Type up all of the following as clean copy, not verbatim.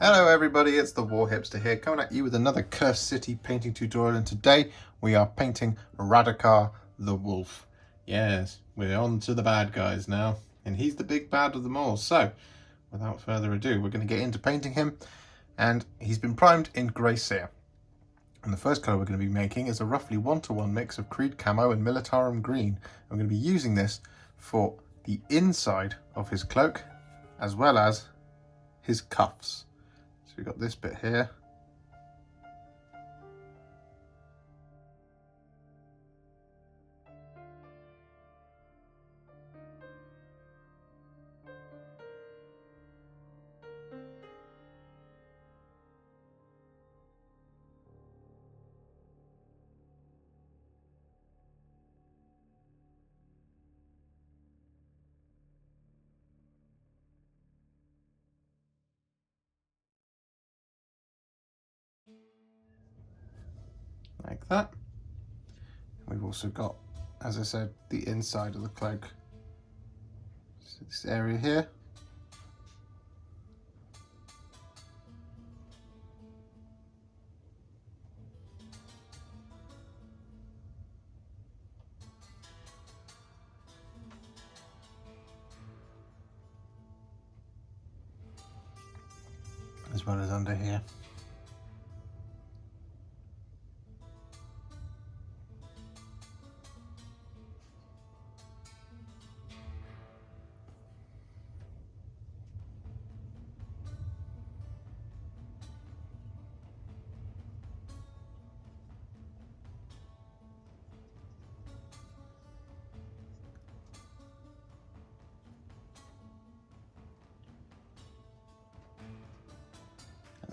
Hello everybody, it's the Warhipster here, coming at you with another Cursed City painting tutorial, and today we are painting Radukar the Wolf. Yes, we're on to the bad guys now, and he's the big bad of them all. So, without further ado, we're going to get into painting him, and he's been primed in Grey Seer. And the first colour we're going to be making is a roughly 1-to-1 mix of Creed Camo and Militarum Green. I'm going to be using this for the inside of his cloak, as well as his cuffs. So we've got this bit here. Like that. We've also got, as I said, the inside of the cloak. So this area here. As well as under here.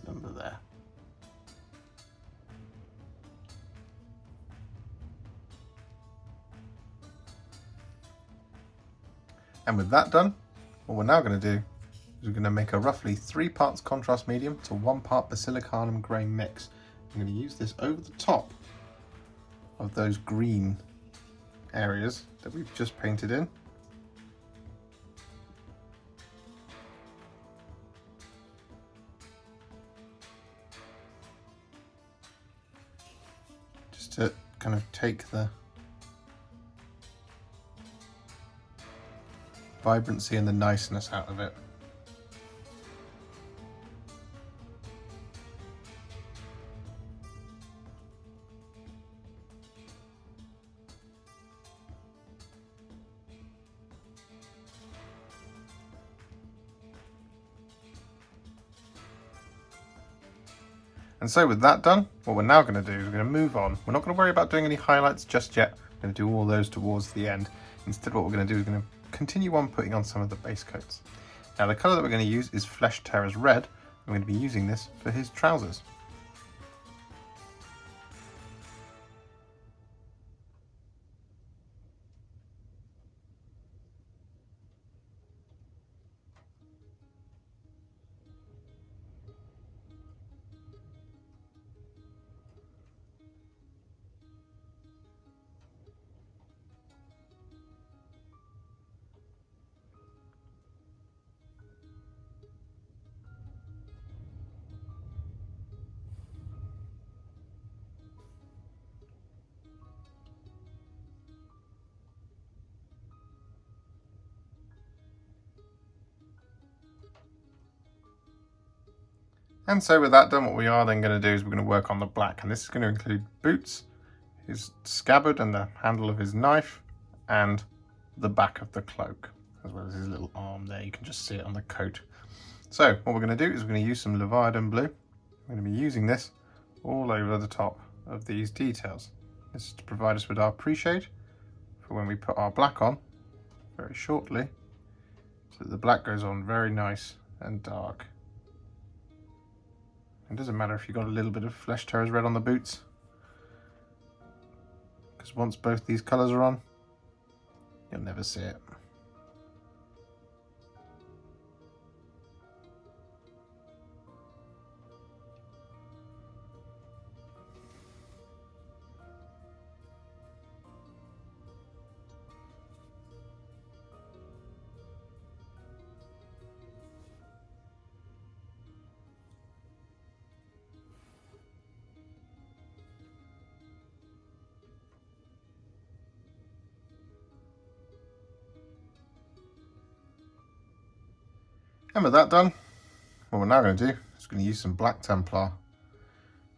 Under there. And with that done, what we're now going to do is we're going to make a roughly 3 parts contrast medium to 1 part Basilicanum Grey mix. I'm going to use this over the top of those green areas that we've just painted in. To kind of take the vibrancy and the niceness out of it. And so with that done, what we're now going to do is we're going to move on. We're not going to worry about doing any highlights just yet. We're going to do all those towards the end. Instead, what we're going to do is going to continue on putting on some of the base coats. Now the colour that we're going to use is Flesh Terror's Red. I'm going to be using this for his trousers. And so with that done, what we are then going to do is we're going to work on the black, and this is going to include boots, his scabbard and the handle of his knife, and the back of the cloak, as well as his little arm there. You can just see it on the coat. So what we're going to do is we're going to use some Leviadon Blue. We're going to be using this all over the top of these details. This is to provide us with our pre-shade for when we put our black on very shortly. So the black goes on very nice and dark. It doesn't matter if you've got a little bit of Flesh Terrors red on the boots, because once both these colours are on, you'll never see it. And with that done, what we're now going to do is going to use some Black Templar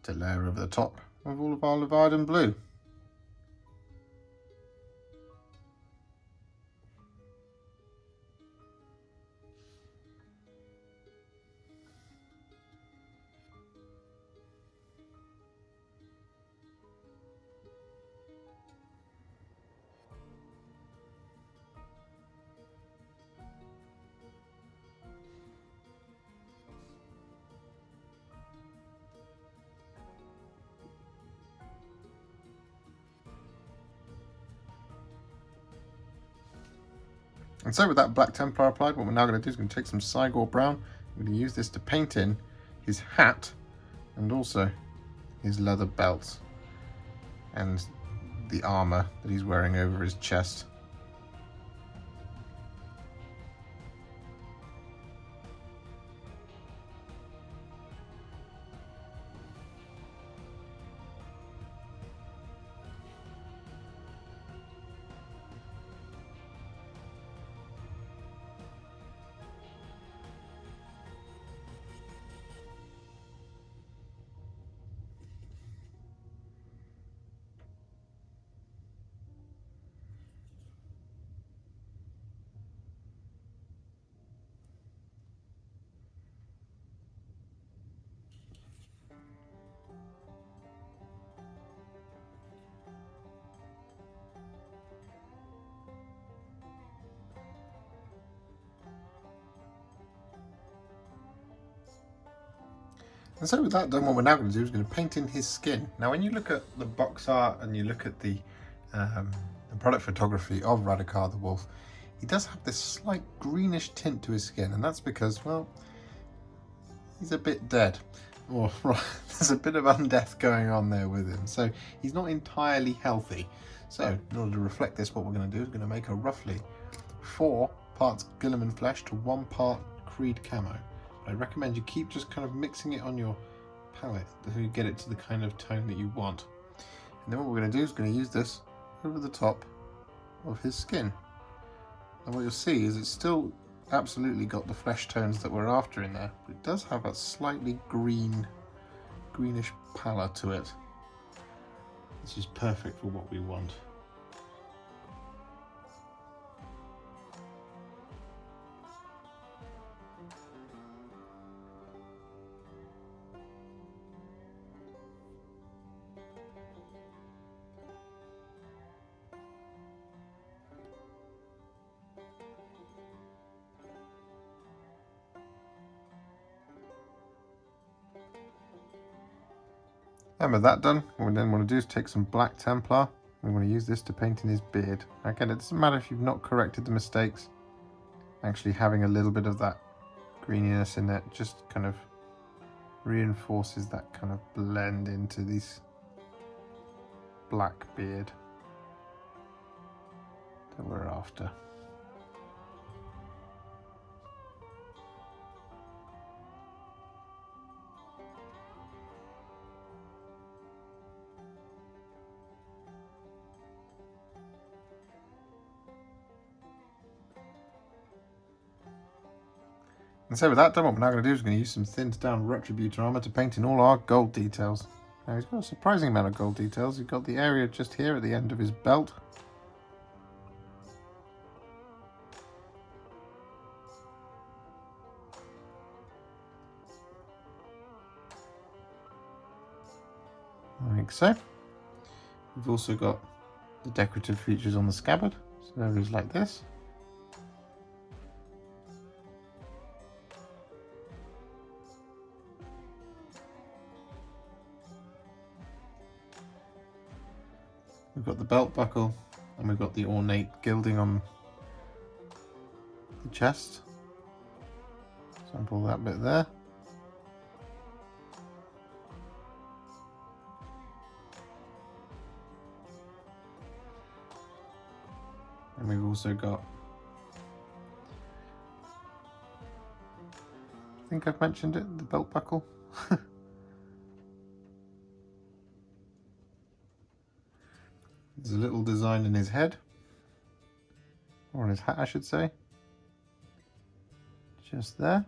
to layer over the top of all of our Leviadon Blue. And so with that Black Templar applied, what we're now going to do is going to take some Cygor Brown. I'm going to use this to paint in his hat and also his leather belt and the armour that he's wearing over his chest. And so with that done, what we're now going to do is going to paint in his skin. Now when you look at the box art and you look at the product photography of Radukar the Wolf, he does have this slight greenish tint to his skin, and that's because, well, he's a bit dead. Or right, there's a bit of undeath going on there with him. So he's not entirely healthy. So in order to reflect this, what we're going to do is going to make a roughly 4 parts Guilliman Flesh to 1 part Creed Camo. I recommend you keep just kind of mixing it on your palette until you get it to the kind of tone that you want. And then what we're going to do is going to use this over the top of his skin. And what you'll see is it's still absolutely got the flesh tones that we're after in there, but it does have a slightly greenish pallor to it, which is perfect for what we want. And with that done, what we then want to do is take some Black Templar. We want to use this to paint in his beard. Again, it doesn't matter if you've not corrected the mistakes. Actually having a little bit of that greeniness in there just kind of reinforces that kind of blend into this black beard that we're after. And so with that done, what we're now going to do is going to use some thinned down Retributor Armour to paint in all our gold details. Now he's got a surprising amount of gold details. He's got the area just here at the end of his belt. Like so. We've also got the decorative features on the scabbard. So there is like this. We've got the belt buckle, and we've got the ornate gilding on the chest. Sample that bit there. And we've also got, I think I've mentioned it, the belt buckle. There's a little design in his head, or on his hat I should say, just there.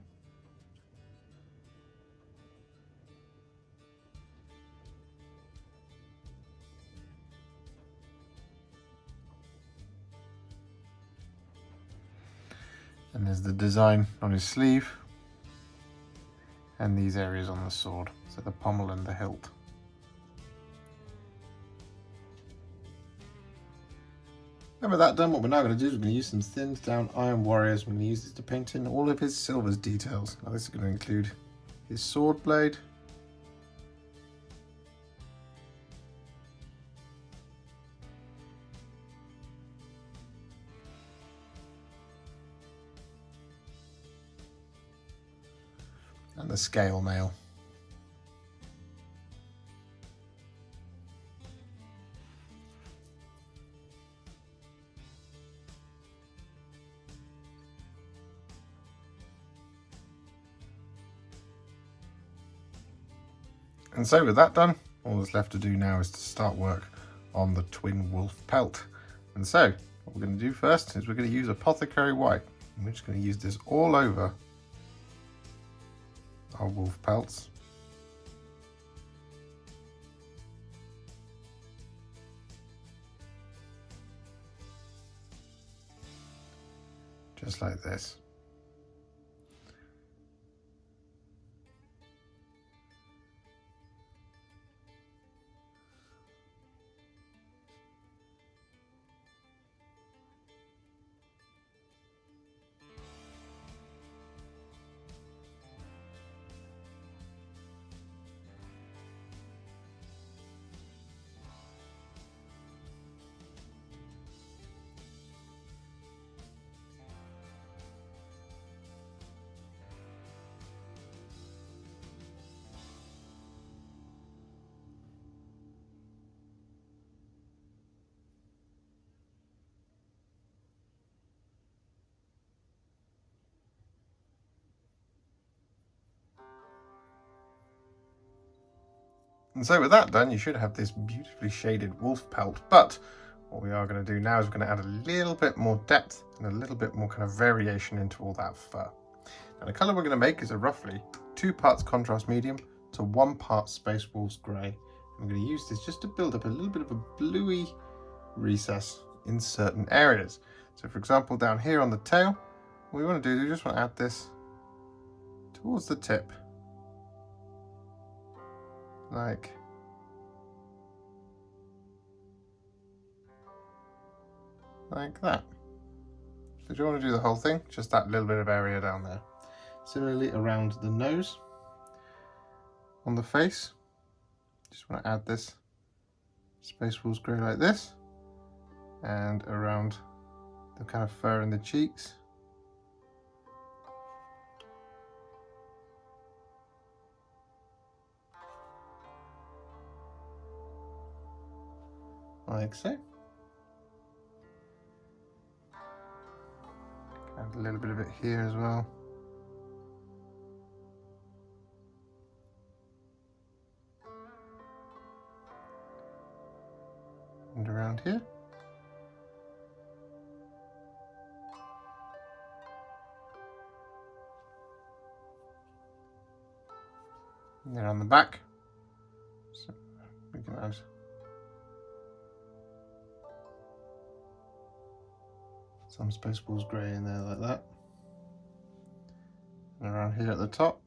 And there's the design on his sleeve, and these areas on the sword, so the pommel and the hilt. And with that done, what we're now going to do is we're going to use some thinned down Iron Warriors. We're going to use this to paint in all of his silvers details. Now this is going to include his sword blade, and the scale mail. And so with that done, all that's left to do now is to start work on the twin wolf pelt. And so what we're going to do first is we're going to use Apothecary White. And we're just going to use this all over our wolf pelts. Just like this. And so with that done, you should have this beautifully shaded wolf pelt. But what we are going to do now is we're going to add a little bit more depth and a little bit more kind of variation into all that fur. Now the colour we're going to make is a roughly 2 parts contrast medium to 1 part Space Wolves Grey. I'm going to use this just to build up a little bit of a bluey recess in certain areas. So for example, down here on the tail, what we want to do is we just want to add this towards the tip. Like that. So do you want to do the whole thing? Just that little bit of area down there. Similarly around the nose, on the face, just want to add this Space Wolves Grey like this, and around the kind of fur in the cheeks. Like so. Add a little bit of it here as well. And around here. And then on the back. So we can add some Space Wolves Grey in there like that. And around here at the top.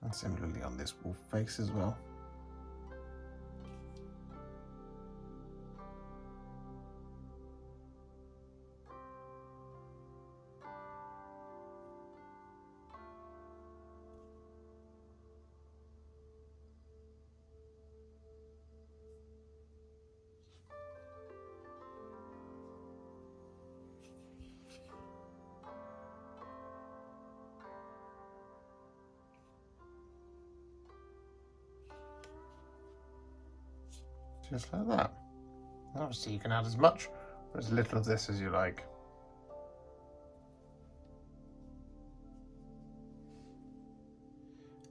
And similarly on this wolf face as well. Just like that. Obviously you can add as much or as little of this as you like.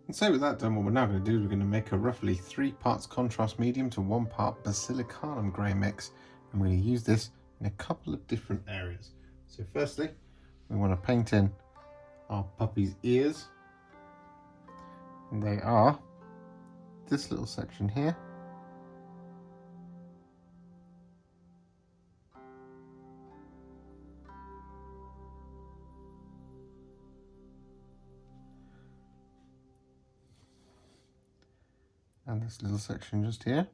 And so with that done, what we're now going to do is we're going to make a roughly 3 parts contrast medium to 1 part Basilicanum Grey mix. And we're going to use this in a couple of different areas. So firstly, we want to paint in our puppy's ears. And they are this little section here. And this little section just here.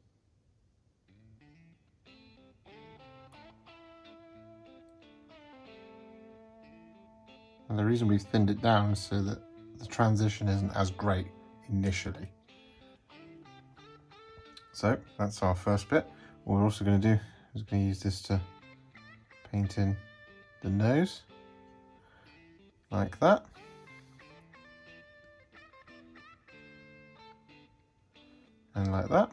And the reason we've thinned it down is so that the transition isn't as great initially. So that's our first bit. What we're also going to do is going to use this to paint in the nose, like that. And like that.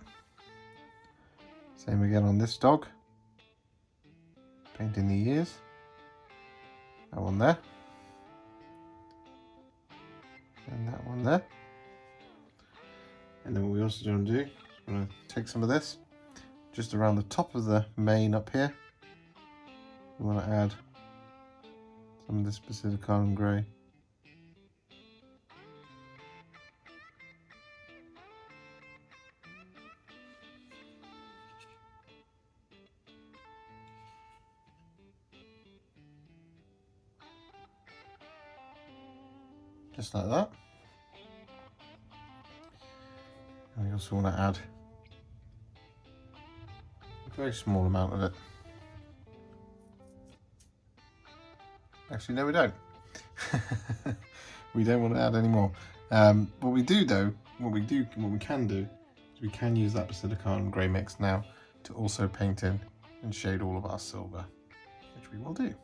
Same again on this dog. Painting the ears. That one there. And that one there. And then what we also want to do is we're going to take some of this just around the top of the mane up here. We want to add some of this Basilicanum Grey. Just like that. And we also want to add a very small amount of it. Actually, no, we don't. We don't want to add any more. What we do though, what we can do, is we can use that Basilicanum Grey mix now to also paint in and shade all of our silver, which we will do.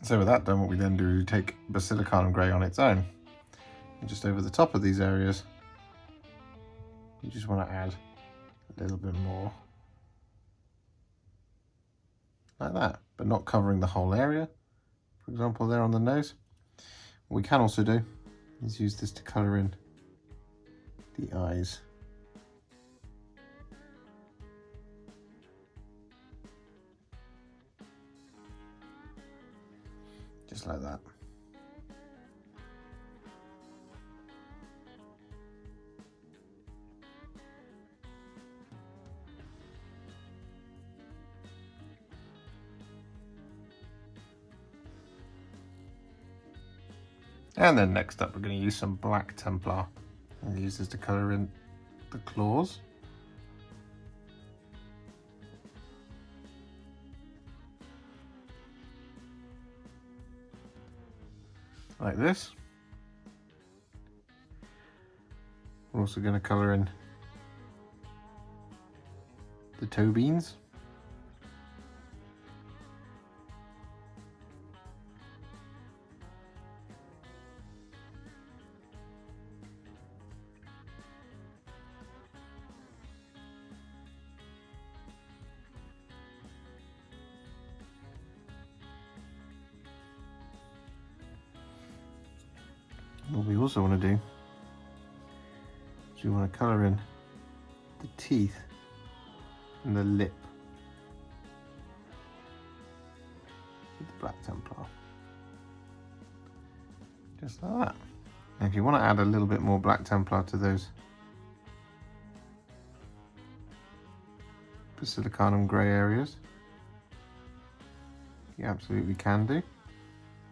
So with that done, what we then do is we take Basilicanum Grey on its own, and just over the top of these areas, you just want to add a little bit more, like that, but not covering the whole area. For example, there on the nose. What we can also do is use this to colour in the eyes. Just like that. And then next up, we're going to use some black Templar and use this to colour in the claws. Like this. We're also going to colour in the toe beans. What we also want to do is we want to colour in the teeth and the lip with the black Templar. Just like that. And if you want to add a little bit more black Templar to those Basilicanum Grey areas. You absolutely can do.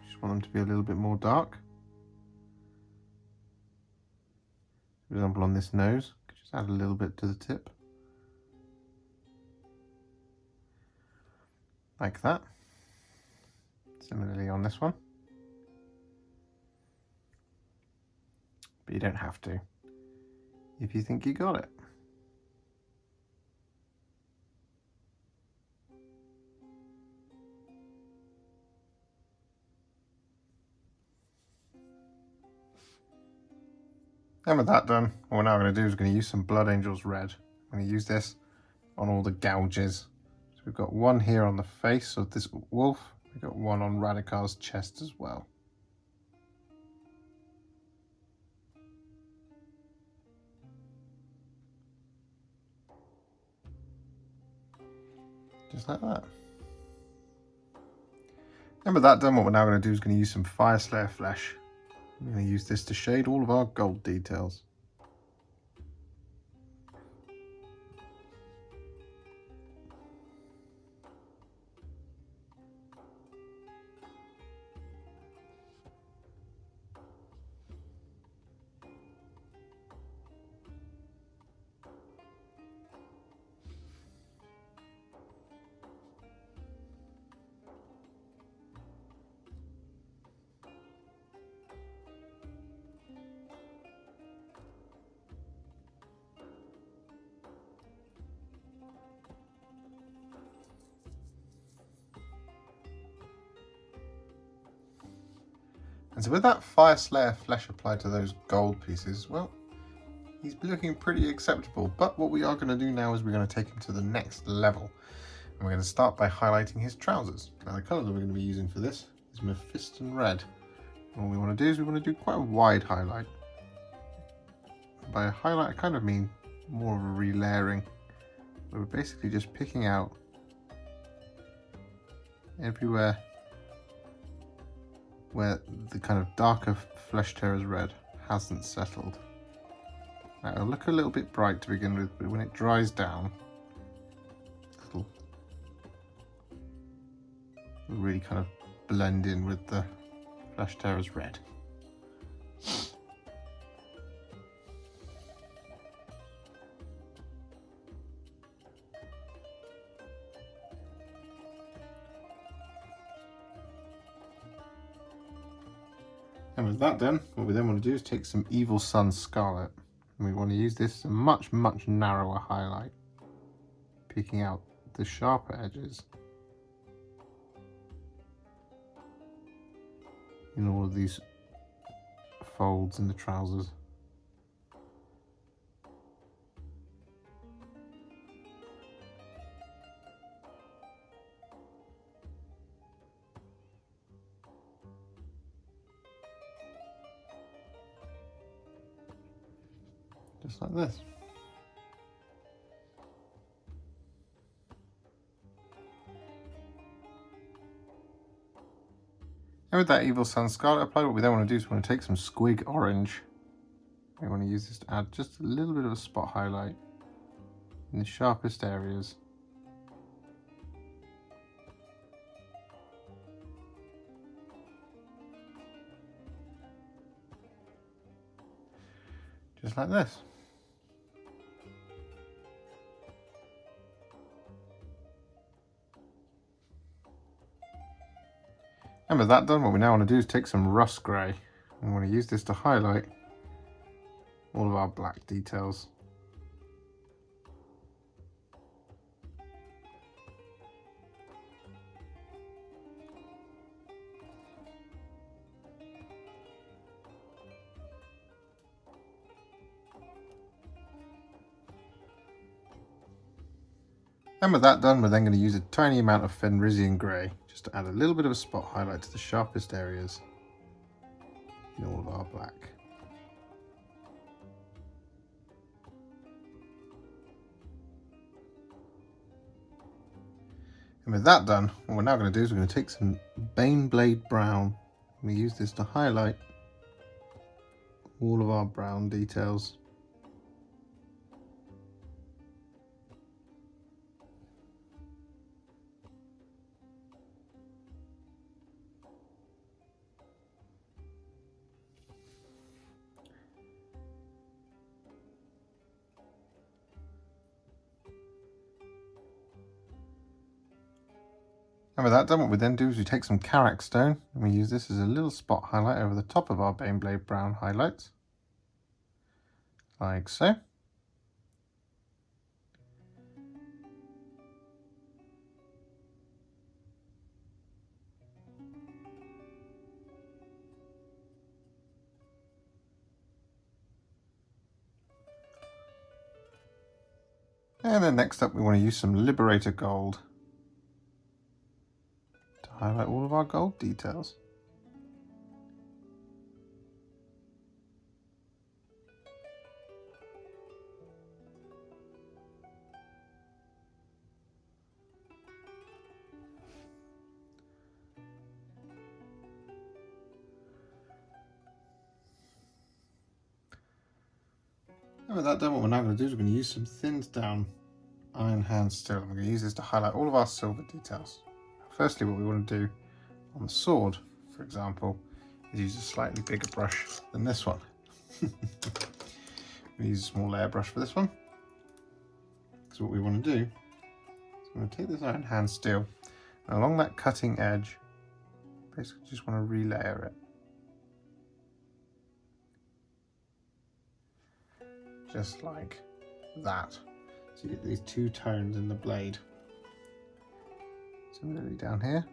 Just want them to be a little bit more dark. For example, on this nose, just add a little bit to the tip. Like that. Similarly on this one. But you don't have to, if you think you got it. And with that done, what we're now going to do is going to use some Blood Angels Red. I'm going to use this on all the gouges. So we've got one here on the face of this wolf. We've got one on Radukar's chest as well. Just like that. And with that done, what we're now going to do is going to use some Fyreslayer Flesh. I'm going to use this to shade all of our gold details. And so with that Fyreslayer Flesh applied to those gold pieces, well, he's looking pretty acceptable. But what we are going to do now is we're going to take him to the next level. And we're going to start by highlighting his trousers. Now the colour that we're going to be using for this is Mephiston Red. And what we want to do is we want to do quite a wide highlight. By a highlight, I kind of mean more of a relayering. Where we're basically just picking out everywhere where the kind of darker flesh terror's red hasn't settled. Now it'll look a little bit bright to begin with, but when it dries down, it'll really kind of blend in with the flesh terror's red. And with that done, what we then want to do is take some Evil Sun Scarlet. And we want to use this as a much, much narrower highlight, picking out the sharper edges in all of these folds in the trousers. Just like this. And with that Evil Sun Scarlet applied, what we then want to do is we want to take some Squig Orange. We want to use this to add just a little bit of a spot highlight in the sharpest areas. Just like this. And with that done, what we now want to do is take some Russ Grey. We want to use this to highlight all of our black details. And with that done, we're then going to use a tiny amount of Fenrisian Grey just to add a little bit of a spot highlight to the sharpest areas in all of our black. And with that done, what we're now going to do is we're going to take some Baneblade Brown. We use this to highlight all of our brown details. And with that done, what we then do is we take some Karak Stone and we use this as a little spot highlight over the top of our Baneblade Brown highlights. Like so. And then next up we want to use some Liberator Gold to highlight all of our gold details. And with that done, what we're now going to do is we're going to use some thinned down iron hand steel. I'm going to use this to highlight all of our silver details. Firstly, what we want to do on the sword, for example, is use a slightly bigger brush than this one. We use a small layer brush for this one. So what we want to do is I'm going to take this iron hand steel and along that cutting edge, basically just want to relayer it. Just like that. So you get these two tones in the blade. Similarly down here.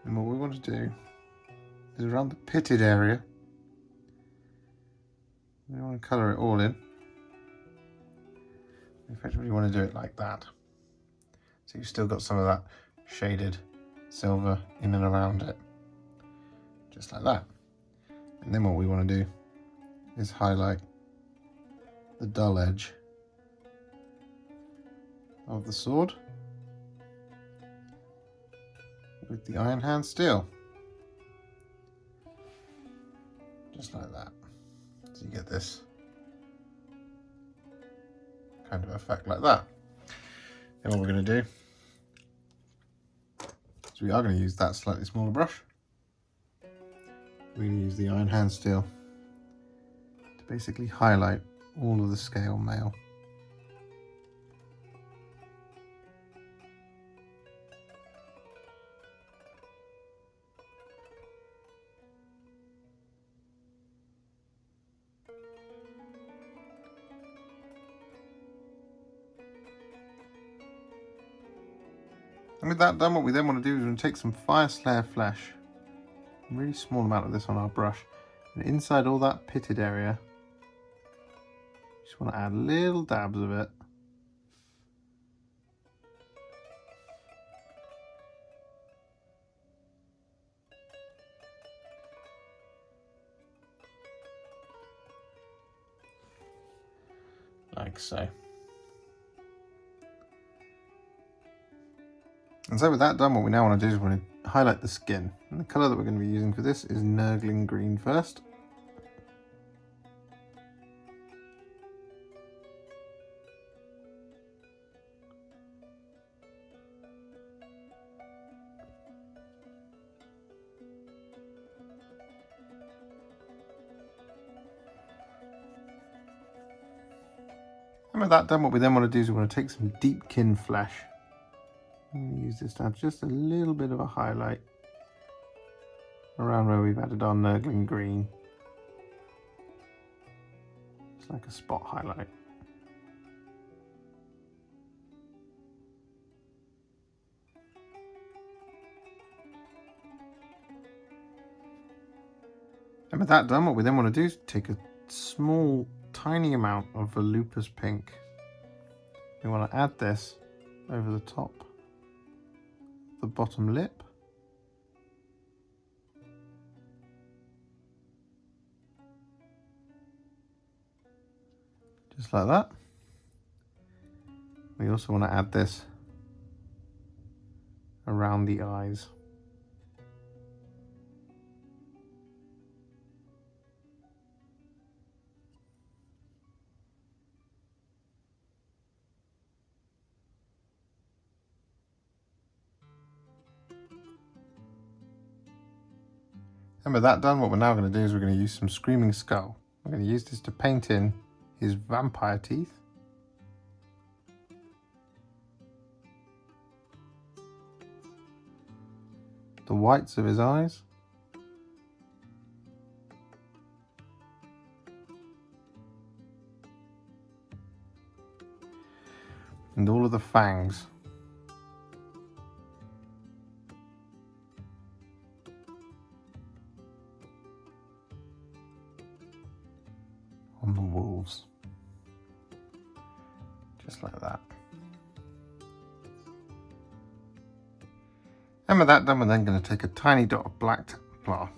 And what we want to do is around the pitted area, we want to colour it all in. Effectively you want to do it like that. So you've still got some of that shaded silver in and around it. Just like that. And then what we want to do is highlight the dull edge of the sword with the iron hand steel. Just like that. So you get this kind of effect like that. Then what we're going to do is we are going to use that slightly smaller brush. We're going to use the iron hand steel to basically highlight all of the scale mail. And with that done, what we then want to do is we're going to take some Fyreslayer Flesh, a really small amount of this on our brush, and inside all that pitted area, just want to add little dabs of it. Like so. And so with that done, what we now want to do is we want to highlight the skin. And the colour that we're going to be using for this is Nurgling Green first. And with that done, what we then want to do is we want to take some Deepkin Flesh. And use this to add just a little bit of a highlight around where we've added our Nurgling Green. It's like a spot highlight. And with that done, what we then want to do is take a small, tiny amount of Volupus Pink. We want to add this over the top, the bottom lip. Just like that. We also want to add this around the eyes. And with that done, what we're now going to do is we're going to use some Screaming Skull. I'm going to use this to paint in his vampire teeth. The whites of his eyes. And all of the fangs. On the wolves. Just like that. And with that done, we're then going to take a tiny dot of black Templar.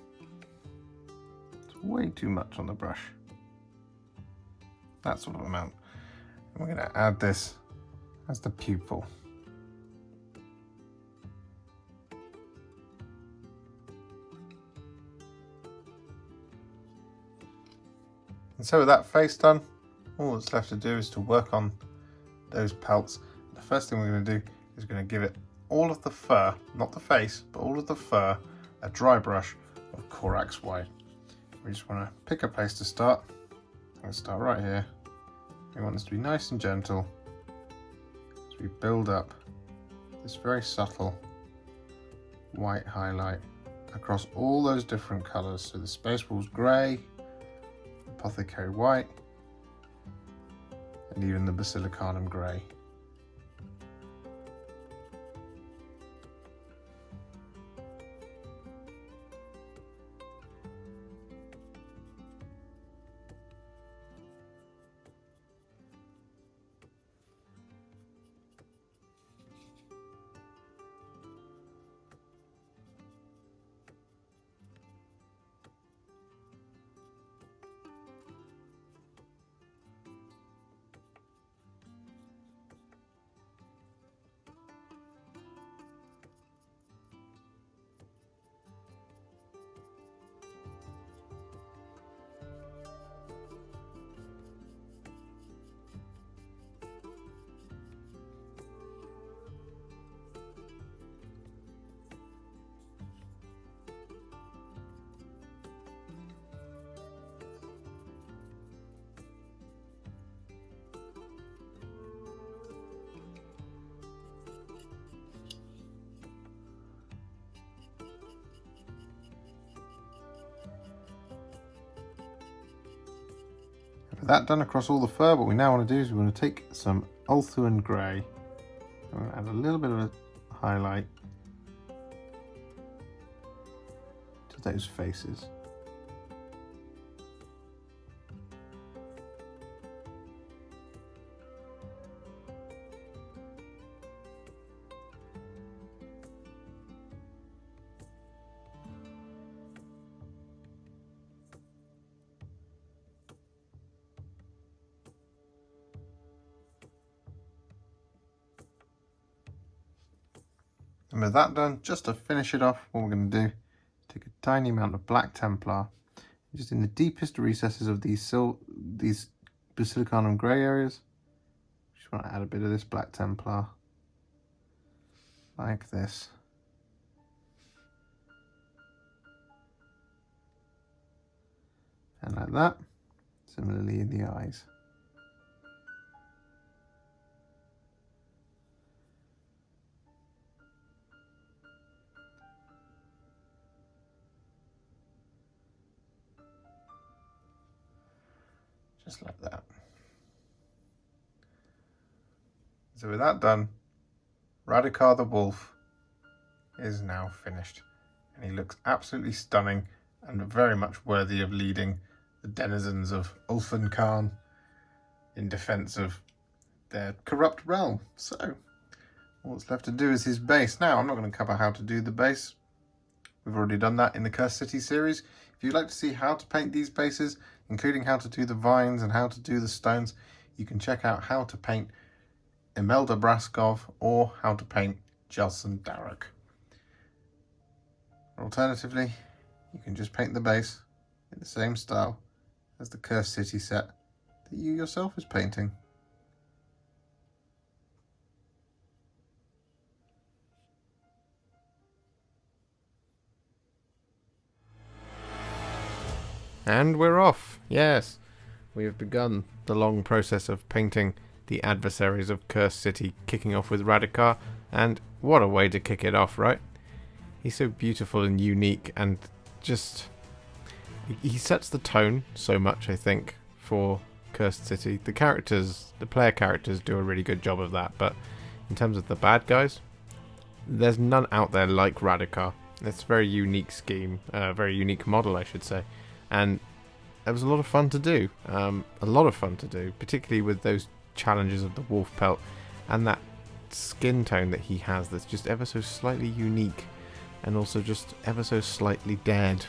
It's way too much on the brush. That sort of amount. And we're going to add this as the pupil. And so with that face done, all that's left to do is to work on those pelts. The first thing we're going to do is going to give it all of the fur, not the face, but all of the fur, a dry brush of Corax White. We just want to pick a place to start. I'm going to start right here. We want this to be nice and gentle as we build up this very subtle white highlight across all those different colours. So the Space Wolves Grey, Apothecary White, and even the Basilicanum Grey. With that done across all the fur, what we now want to do is we want to take some Ulthuan Grey and add a little bit of a highlight to those faces. And with that done, just to finish it off, what we're going to do, take a tiny amount of black Templar, just in the deepest recesses of these Basilicanum Grey areas. Just want to add a bit of this black Templar, like this. And like that, similarly in the eyes. Just like that. So with that done, Radukar the Wolf is now finished. And he looks absolutely stunning and very much worthy of leading the denizens of Ulfenkarn in defense of their corrupt realm. So all that's left to do is his base. Now, I'm not going to cover how to do the base. We've already done that in the Cursed City series. If you'd like to see how to paint these bases, including how to do the vines and how to do the stones, you can check out how to paint Imelda Braskov or how to paint Jelson Darroch. Alternatively, you can just paint the base in the same style as the Cursed City set that you yourself is painting. And we're off. Yes, we have begun the long process of painting the adversaries of Cursed City, kicking off with Radukar, and what a way to kick it off, right? He's so beautiful and unique, and just he sets the tone so much, I think, for Cursed City. The characters, the player characters, do a really good job of that, but in terms of the bad guys, there's none out there like Radukar. It's a very unique scheme, a very unique model, I should say, and it was a lot of fun to do. Particularly with those challenges of the wolf pelt and that skin tone that he has that's just ever so slightly unique and also just ever so slightly dead.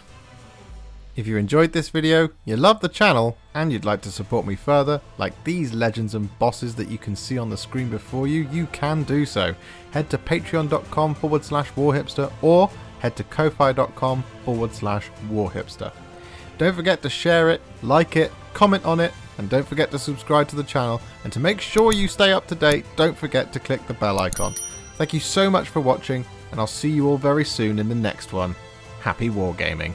If you enjoyed this video, you love the channel, and you'd like to support me further, like these legends and bosses that you can see on the screen before you, you can do so. Head to patreon.com/warhipster or head to ko-fi.com/warhipster. Don't forget to share it, like it, comment on it, and don't forget to subscribe to the channel. And to make sure you stay up to date, don't forget to click the bell icon. Thank you so much for watching, and I'll see you all very soon in the next one. Happy wargaming.